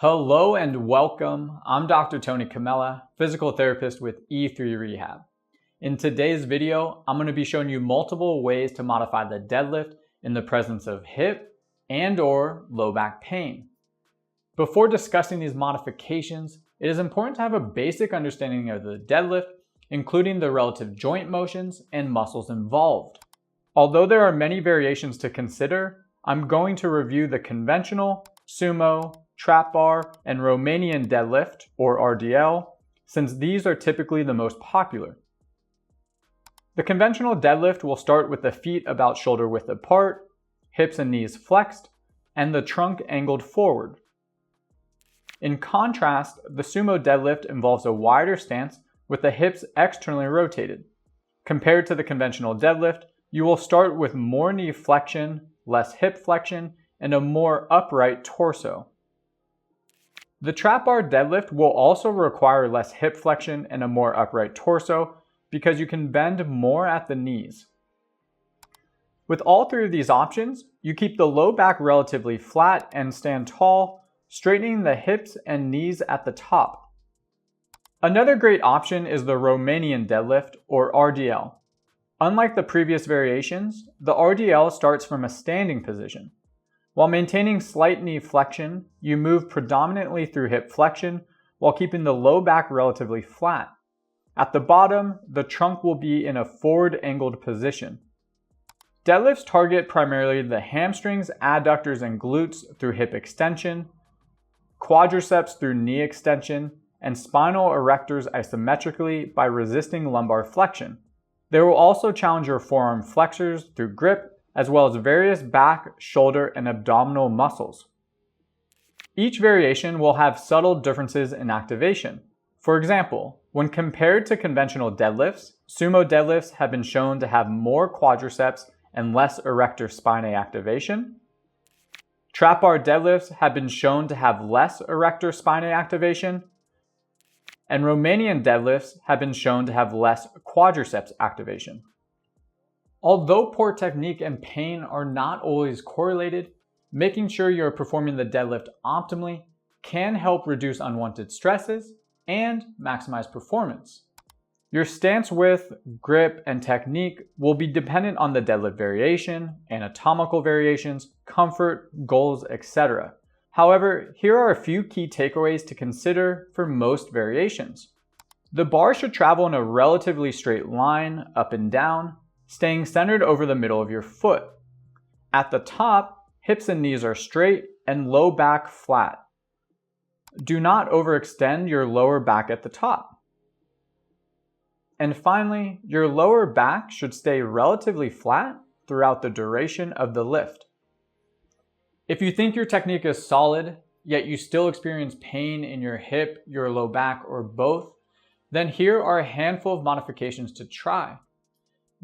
Hello and welcome. I'm Dr. Tony Camella, physical therapist with E3 Rehab. In today's video, I'm going to be showing you multiple ways to modify the deadlift in the presence of hip and/or low back pain. Before discussing these modifications, it is important to have a basic understanding of the deadlift, including the relative joint motions and muscles involved. Although there are many variations to consider, I'm going to review the conventional, sumo, trap bar, and Romanian deadlift, or RDL, since these are typically the most popular. The conventional deadlift will start with the feet about shoulder width apart, hips and knees flexed, and the trunk angled forward. In contrast, the sumo deadlift involves a wider stance with the hips externally rotated. Compared to the conventional deadlift, you will start with more knee flexion, less hip flexion, and a more upright torso. The trap bar deadlift will also require less hip flexion and a more upright torso because you can bend more at the knees. With all three of these options, you keep the low back relatively flat and stand tall, straightening the hips and knees at the top. Another great option is the Romanian deadlift, or RDL. Unlike the previous variations, the RDL starts from a standing position. While maintaining slight knee flexion, you move predominantly through hip flexion while keeping the low back relatively flat. At the bottom, the trunk will be in a forward angled position. Deadlifts target primarily the hamstrings, adductors, and glutes through hip extension, quadriceps through knee extension, and spinal erectors isometrically by resisting lumbar flexion. They will also challenge your forearm flexors through grip, as well as various back, shoulder, and abdominal muscles. Each variation will have subtle differences in activation. For example, when compared to conventional deadlifts, sumo deadlifts have been shown to have more quadriceps and less erector spinae activation. Trap bar deadlifts have been shown to have less erector spinae activation. And Romanian deadlifts have been shown to have less quadriceps activation. Although poor technique and pain are not always correlated, making sure you're performing the deadlift optimally can help reduce unwanted stresses and maximize performance. Your stance width, grip, and technique will be dependent on the deadlift variation, anatomical variations, comfort, goals, etc. However, here are a few key takeaways to consider for most variations. The bar should travel in a relatively straight line up and down, staying centered over the middle of your foot. At the top, hips and knees are straight and low back flat. Do not overextend your lower back at the top. And finally, your lower back should stay relatively flat throughout the duration of the lift. If you think your technique is solid, yet you still experience pain in your hip, your low back, or both, then here are a handful of modifications to try.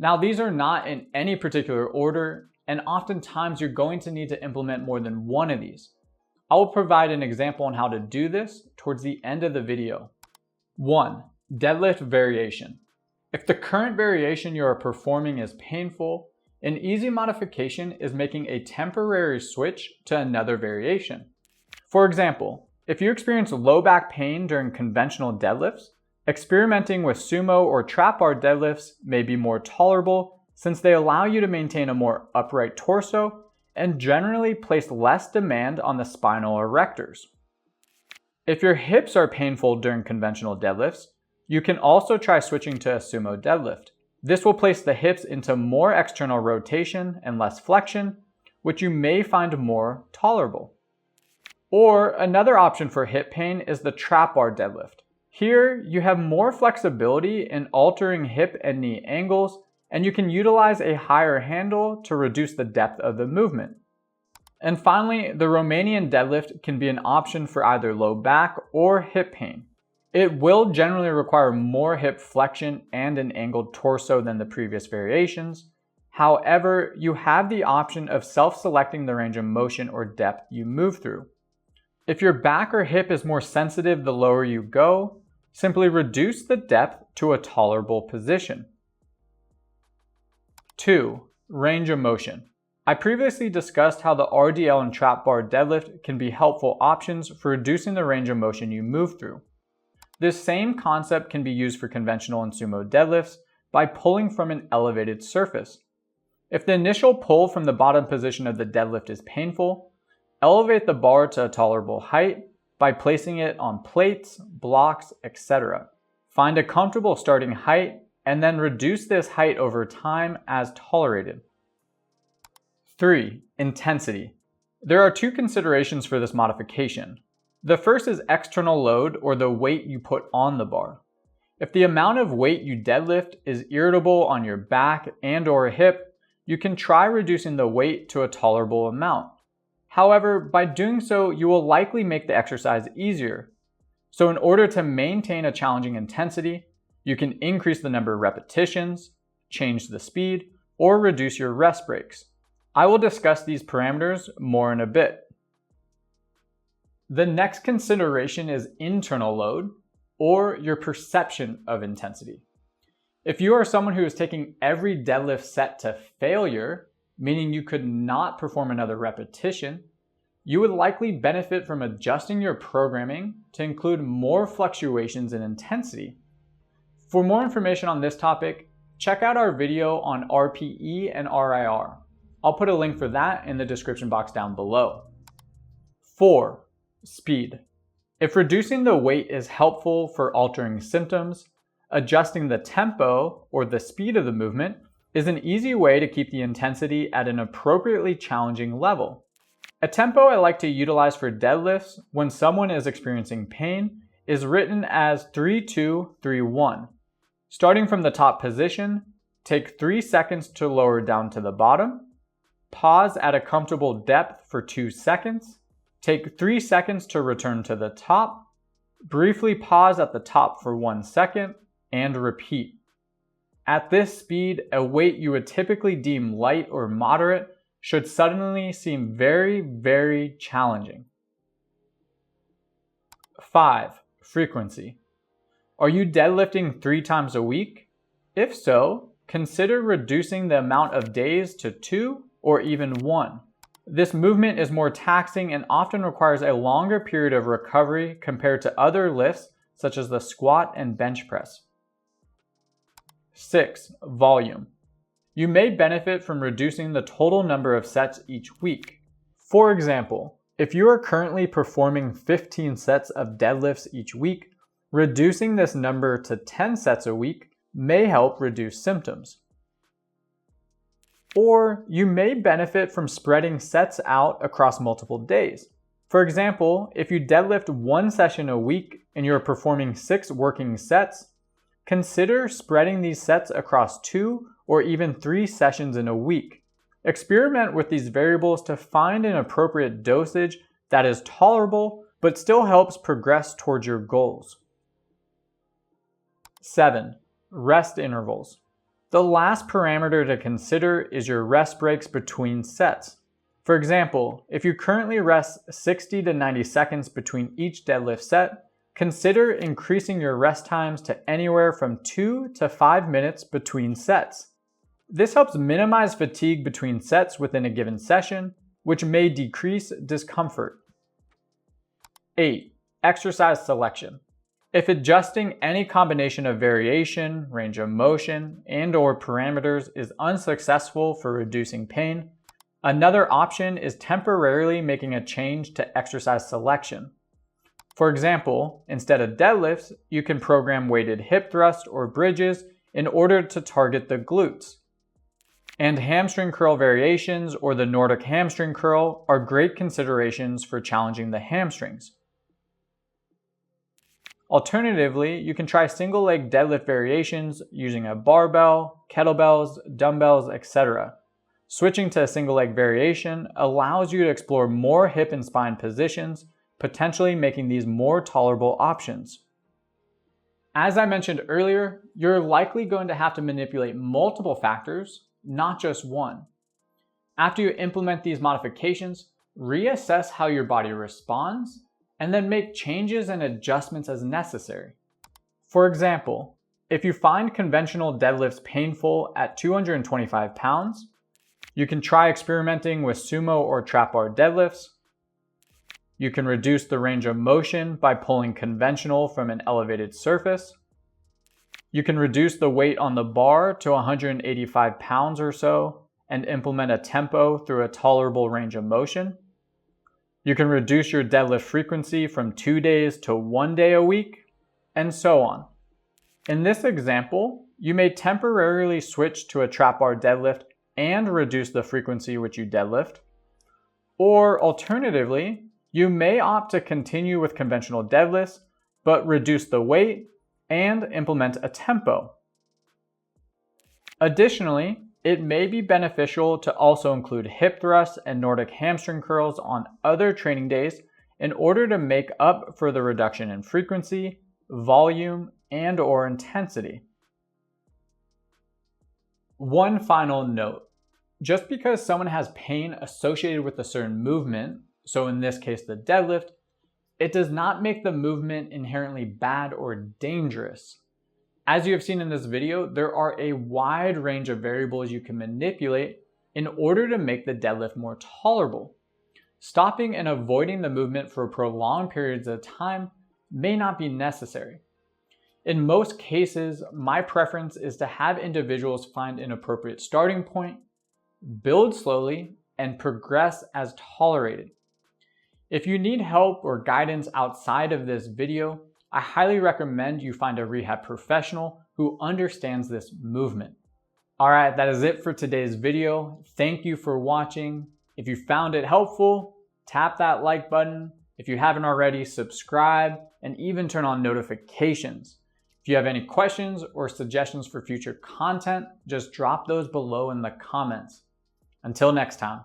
Now, these are not in any particular order, and oftentimes you're going to need to implement more than one of these. I will provide an example on how to do this towards the end of the video. 1. Deadlift variation. If the current variation you are performing is painful, an easy modification is making a temporary switch to another variation. For example, if you experience low back pain during conventional deadlifts, experimenting with sumo or trap bar deadlifts may be more tolerable since they allow you to maintain a more upright torso and generally place less demand on the spinal erectors. If your hips are painful during conventional deadlifts, you can also try switching to a sumo deadlift. This will place the hips into more external rotation and less flexion, which you may find more tolerable. Or another option for hip pain is the trap bar deadlift. Here, you have more flexibility in altering hip and knee angles, and you can utilize a higher handle to reduce the depth of the movement. And finally, the Romanian deadlift can be an option for either low back or hip pain. It will generally require more hip flexion and an angled torso than the previous variations. However, you have the option of self-selecting the range of motion or depth you move through. If your back or hip is more sensitive the lower you go, simply reduce the depth to a tolerable position. 2. Range of motion. I previously discussed how the RDL and trap bar deadlift can be helpful options for reducing the range of motion you move through. This same concept can be used for conventional and sumo deadlifts by pulling from an elevated surface. If the initial pull from the bottom position of the deadlift is painful, elevate the bar to a tolerable height by placing it on plates, blocks, etc. Find a comfortable starting height and then reduce this height over time as tolerated. 3. Intensity. There are two considerations for this modification. The first is external load, or the weight you put on the bar. If the amount of weight you deadlift is irritable on your back and/or hip, you can try reducing the weight to a tolerable amount. However, by doing so, you will likely make the exercise easier. So in order to maintain a challenging intensity, you can increase the number of repetitions, change the speed, or reduce your rest breaks. I will discuss these parameters more in a bit. The next consideration is internal load, or your perception of intensity. If you are someone who is taking every deadlift set to failure, meaning you could not perform another repetition, you would likely benefit from adjusting your programming to include more fluctuations in intensity. For more information on this topic, check out our video on RPE and RIR. I'll put a link for that in the description box down below. 4. Speed. If reducing the weight is helpful for altering symptoms, adjusting the tempo or the speed of the movement is an easy way to keep the intensity at an appropriately challenging level. A tempo I like to utilize for deadlifts when someone is experiencing pain is written as 3-2-3-1. Starting from the top position, take 3 seconds to lower down to the bottom, pause at a comfortable depth for 2 seconds, take 3 seconds to return to the top, briefly pause at the top for 1 second, and repeat. At this speed, a weight you would typically deem light or moderate should suddenly seem very, very challenging. 5. Frequency. Are you deadlifting 3 times a week? If so, consider reducing the amount of days to 2 or even 1. This movement is more taxing and often requires a longer period of recovery compared to other lifts such as the squat and bench press. 6. Volume. You may benefit from reducing the total number of sets each week. For example, if you are currently performing 15 sets of deadlifts each week, reducing this number to 10 sets a week may help reduce symptoms. Or you may benefit from spreading sets out across multiple days. For example, if you deadlift 1 session a week and you're performing 6 working sets, consider spreading these sets across 2 or even 3 sessions in a week. Experiment with these variables to find an appropriate dosage that is tolerable but still helps progress towards your goals. 7. Rest intervals. The last parameter to consider is your rest breaks between sets. For example, if you currently rest 60 to 90 seconds between each deadlift set, consider increasing your rest times to anywhere from 2 to 5 minutes between sets. This helps minimize fatigue between sets within a given session, which may decrease discomfort. 8. Exercise selection. If adjusting any combination of variation, range of motion, and/or parameters is unsuccessful for reducing pain, another option is temporarily making a change to exercise selection. For example, instead of deadlifts, you can program weighted hip thrust or bridges in order to target the glutes. And hamstring curl variations or the Nordic hamstring curl are great considerations for challenging the hamstrings. Alternatively, you can try single leg deadlift variations using a barbell, kettlebells, dumbbells, etc. Switching to a single leg variation allows you to explore more hip and spine positions, potentially making these more tolerable options. As I mentioned earlier, you're likely going to have to manipulate multiple factors, not just one. After you implement these modifications, reassess how your body responds, and then make changes and adjustments as necessary. For example, if you find conventional deadlifts painful at 225 pounds, You can try experimenting with sumo or trap bar deadlifts. You can reduce the range of motion by pulling conventional from an elevated surface. You can reduce the weight on the bar to 185 pounds or so and implement a tempo through a tolerable range of motion. You can reduce your deadlift frequency from 2 days to 1 day a week, and so on. In this example, you may temporarily switch to a trap bar deadlift and reduce the frequency which you deadlift. Or alternatively, you may opt to continue with conventional deadlifts, but reduce the weight and implement a tempo. Additionally, it may be beneficial to also include hip thrusts and Nordic hamstring curls on other training days in order to make up for the reduction in frequency, volume, and/or intensity. One final note. Just because someone has pain associated with a certain movement, so in this case the deadlift, it does not make the movement inherently bad or dangerous. As you have seen in this video, there are a wide range of variables you can manipulate in order to make the deadlift more tolerable. Stopping and avoiding the movement for prolonged periods of time may not be necessary. In most cases, my preference is to have individuals find an appropriate starting point, build slowly, and progress as tolerated. If you need help or guidance outside of this video, I highly recommend you find a rehab professional who understands this movement. All right, that is it for today's video. Thank you for watching. If you found it helpful, tap that like button. If you haven't already, subscribe and even turn on notifications. If you have any questions or suggestions for future content, just drop those below in the comments. Until next time.